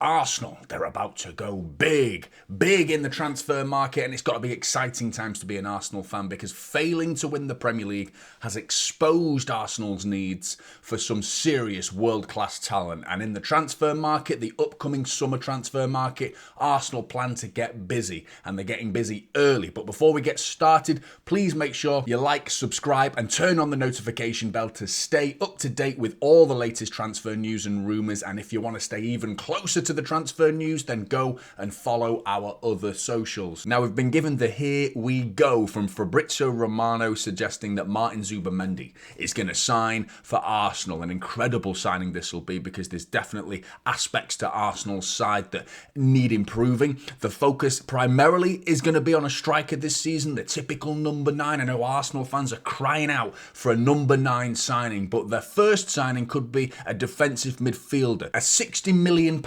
Arsenal, they're about to go big in the transfer market, and it's got to be exciting times to be an Arsenal fan because failing to win the Premier League has exposed Arsenal's needs for some serious world-class talent. And in the transfer market, the upcoming summer transfer market, Arsenal plan to get busy, and they're getting busy early. But before we get started, please make sure you like, subscribe, and turn on the notification bell to stay up to date with all the latest transfer news and rumours. And if you want to stay even closer to the transfer news, then go and follow our other socials. Now, we've been given the here we go from Fabrizio Romano suggesting that Martin Zubimendi is going to sign for Arsenal. An incredible signing this will be because there's definitely aspects to Arsenal's side that need improving. The focus primarily is going to be on a striker this season, the typical number 9. I know Arsenal fans are crying out for a number 9 signing, but their first signing could be a defensive midfielder. A £60 million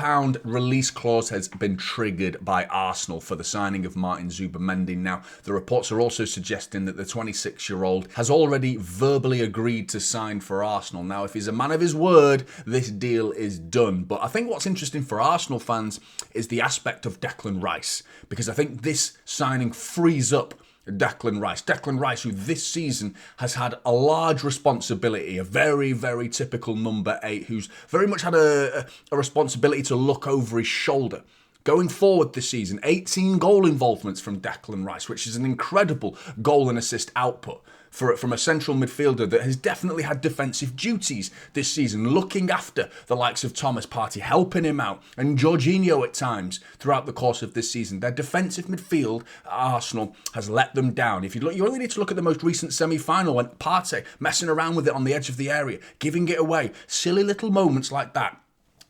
release clause has been triggered by Arsenal for the signing of Martin Zubimendi. Now, the reports are also suggesting that the 26-year-old has already verbally agreed to sign for Arsenal. Now, if he's a man of his word, this deal is done. But I think what's interesting for Arsenal fans is the aspect of Declan Rice, because I think this signing frees up Declan Rice, who this season has had a large responsibility, a very, very typical number 8, who's very much had a responsibility to look over his shoulder. Going forward this season, 18 goal involvements from Declan Rice, which is an incredible goal and assist output from a central midfielder that has definitely had defensive duties this season, looking after the likes of Thomas Partey, helping him out, and Jorginho at times throughout the course of this season. Their defensive midfield at Arsenal has let them down. If you look, you only need to look at the most recent semi-final when Partey messing around with it on the edge of the area, giving it away. Silly little moments like that.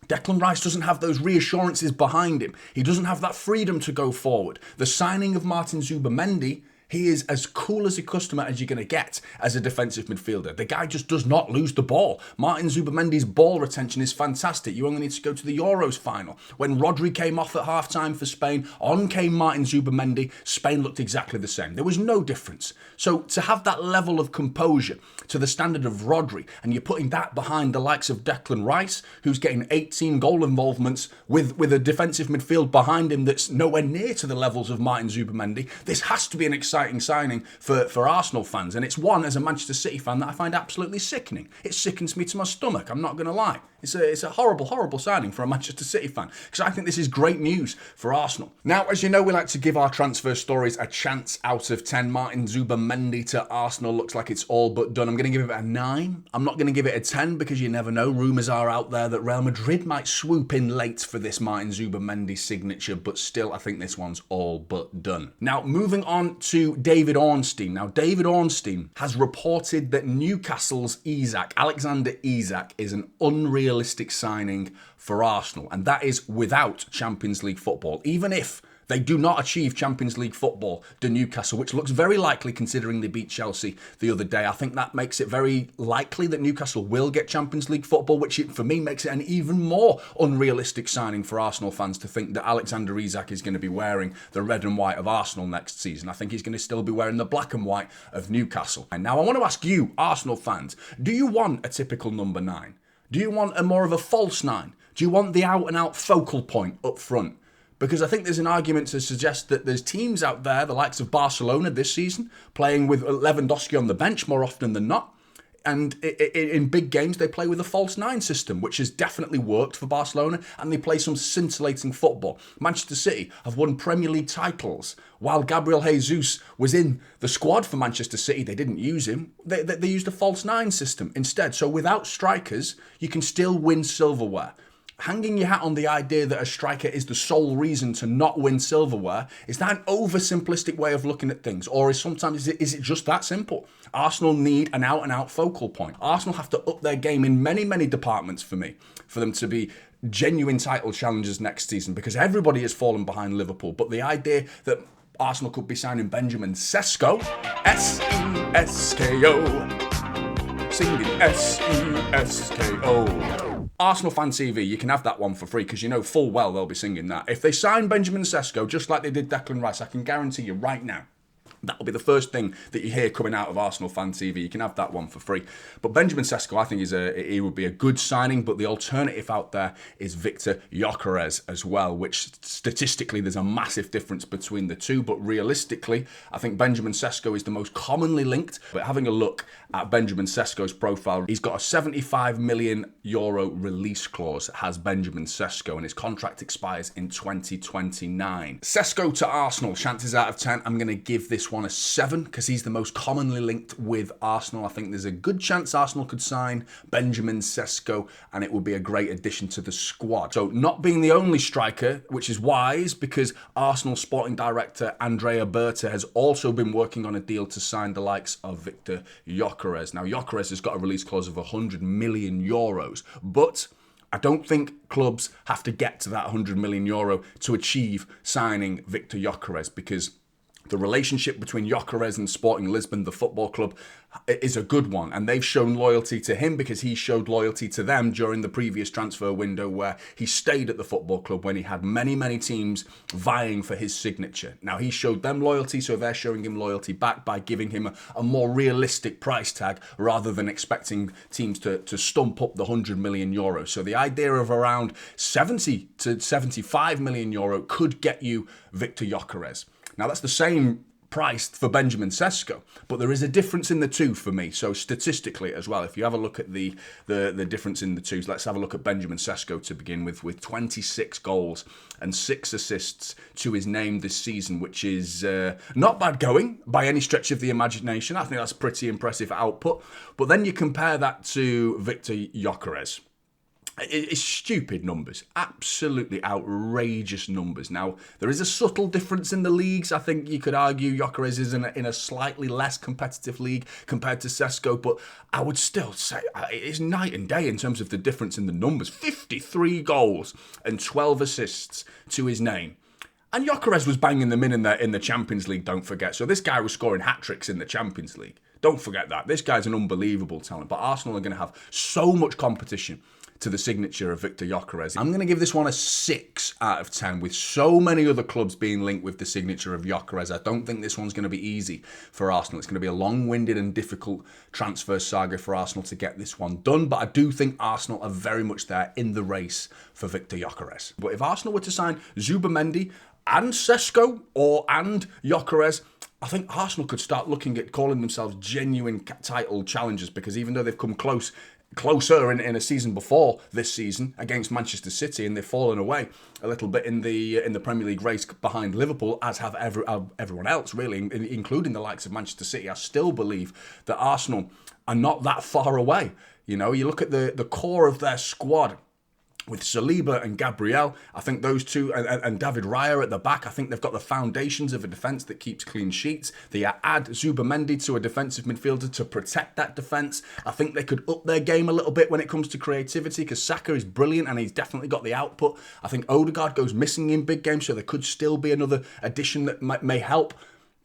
Declan Rice doesn't have those reassurances behind him. He doesn't have that freedom to go forward. The signing of Martin Zubimendi, he is as cool as a customer as you're going to get as a defensive midfielder. The guy just does not lose the ball. Martin Zubimendi's ball retention is fantastic. You only need to go to the Euros final. When Rodri came off at half-time for Spain, on came Martin Zubimendi. Spain looked exactly the same. There was no difference. So to have that level of composure to the standard of Rodri, and you're putting that behind the likes of Declan Rice, who's getting 18 goal involvements with a defensive midfield behind him that's nowhere near to the levels of Martin Zubimendi, this has to be an exciting signing for Arsenal fans, and it's one as a Manchester City fan that I find absolutely sickening. It sickens me to my stomach, I'm not going to lie. It's a horrible signing for a Manchester City fan, because I think this is great news for Arsenal. Now, as you know, we like to give our transfer stories a chance out of 10. Martin Zubimendi to Arsenal looks like it's all but done. I'm going to give it a 9. I'm not going to give it a 10 because you never know. Rumours are out there that Real Madrid might swoop in late for this Martin Zubimendi signature, but still, I think this one's all but done. Now, moving on to David Ornstein. Now, David Ornstein has reported that Newcastle's Alexander Isak, is an unrealistic signing for Arsenal, and that is without Champions League football. Even if they do not achieve Champions League football to Newcastle, which looks very likely considering they beat Chelsea the other day. I think that makes it very likely that Newcastle will get Champions League football, which for me makes it an even more unrealistic signing for Arsenal fans to think that Alexander Isak is going to be wearing the red and white of Arsenal next season. I think he's going to still be wearing the black and white of Newcastle. And now I want to ask you, Arsenal fans, do you want a typical number 9? Do you want a more of a false 9? Do you want the out-and-out focal point up front? Because I think there's an argument to suggest that there's teams out there, the likes of Barcelona this season, playing with Lewandowski on the bench more often than not. And in big games, they play with a false 9 system, which has definitely worked for Barcelona, and they play some scintillating football. Manchester City have won Premier League titles. While Gabriel Jesus was in the squad for Manchester City, they didn't use him. They used a false 9 system instead. So without strikers, you can still win silverware. Hanging your hat on the idea that a striker is the sole reason to not win silverware, is that an oversimplistic way of looking at things? Or is it just that simple? Arsenal need an out-and-out focal point. Arsenal have to up their game in many, many departments for them to be genuine title challengers next season, because everybody has fallen behind Liverpool. But the idea that Arsenal could be signing Benjamin Sesko, S-E-S-K-O, singing S-E-S-K-O. Arsenal Fan TV, you can have that one for free because you know full well they'll be singing that. If they sign Benjamin Sesko just like they did Declan Rice, I can guarantee you right now, That'll be the first thing that you hear coming out of Arsenal Fan TV. You can have that one for free. But Benjamin Sesko, I think, he would be a good signing. But the alternative out there is Viktor Gyokeres as well, which statistically there's a massive difference between the two. But realistically, I think Benjamin Sesko is the most commonly linked. But having a look at Benjamin Sesko's profile, he's got a €75 million release clause, has Benjamin Sesko, and his contract expires in 2029. Sesko to Arsenal, chances out of 10, I'm going to give this one a 7 because he's the most commonly linked with Arsenal. I think there's a good chance Arsenal could sign Benjamin Sesko and it would be a great addition to the squad. So not being the only striker, which is wise because Arsenal sporting director Andrea Berta has also been working on a deal to sign the likes of Viktor Gyokeres. Now Gyökeres has got a release clause of €100 million, but I don't think clubs have to get to that €100 million to achieve signing Viktor Gyokeres, because the relationship between Gyökeres and Sporting Lisbon, the football club, is a good one. And they've shown loyalty to him because he showed loyalty to them during the previous transfer window where he stayed at the football club when he had many, many teams vying for his signature. Now, he showed them loyalty, so they're showing him loyalty back by giving him a more realistic price tag rather than expecting teams to stump up the €100 million. So the idea of around 70 to €75 million could get you Viktor Gyokeres. Now, that's the same price for Benjamin Sesko, but there is a difference in the two for me. So statistically as well, if you have a look at the difference in the two, let's have a look at Benjamin Sesko to begin with 26 goals and 6 assists to his name this season, which is not bad going by any stretch of the imagination. I think that's pretty impressive output. But then you compare that to Viktor Gyokeres. It's stupid numbers, absolutely outrageous numbers. Now, there is a subtle difference in the leagues. I think you could argue Gyökeres is in a slightly less competitive league compared to Sesko, but I would still say it's night and day in terms of the difference in the numbers. 53 goals and 12 assists to his name. And Gyökeres was banging them in the Champions League, don't forget. So this guy was scoring hat-tricks in the Champions League. Don't forget that. This guy's an unbelievable talent, but Arsenal are going to have so much competition to the signature of Viktor Gyokeres. I'm going to give this one a 6 out of 10 with so many other clubs being linked with the signature of Gyökeres. I don't think this one's going to be easy for Arsenal. It's going to be a long-winded and difficult transfer saga for Arsenal to get this one done, but I do think Arsenal are very much there in the race for Viktor Gyokeres. But if Arsenal were to sign Zubimendi and Sesko and Gyökeres, I think Arsenal could start looking at calling themselves genuine title challengers, because even though they've come closer in a season before this season against Manchester City, and they've fallen away a little bit in the Premier League race behind Liverpool, as have everyone else really, including the likes of Manchester City, I still believe that Arsenal are not that far away. You know, you look at the core of their squad with Saliba and Gabriel, I think those two, and David Raya at the back, I think they've got the foundations of a defence that keeps clean sheets. They add Zubimendi to a defensive midfielder to protect that defence. I think they could up their game a little bit when it comes to creativity, because Saka is brilliant and he's definitely got the output. I think Odegaard goes missing in big games, so there could still be another addition that may help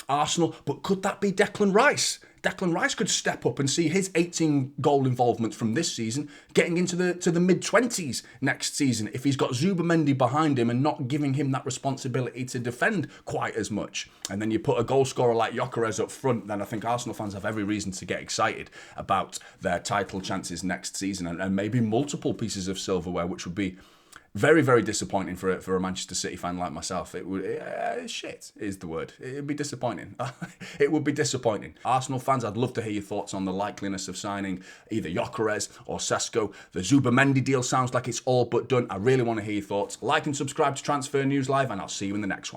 Arsenal. But could that be Declan Rice? Declan Rice could step up and see his 18 goal involvement from this season getting into the mid-20s next season if he's got Zubimendi behind him and not giving him that responsibility to defend quite as much. And then you put a goal scorer like Gyökeres up front, then I think Arsenal fans have every reason to get excited about their title chances next season, and maybe multiple pieces of silverware, which would be very, very disappointing for a Manchester City fan like myself. It would shit is the word. It'd be disappointing. It would be disappointing. Arsenal fans, I'd love to hear your thoughts on the likeliness of signing either Gyökeres or Sesko. The Zubimendi deal sounds like it's all but done. I really want to hear your thoughts. Like and subscribe to Transfer News Live, and I'll see you in the next one.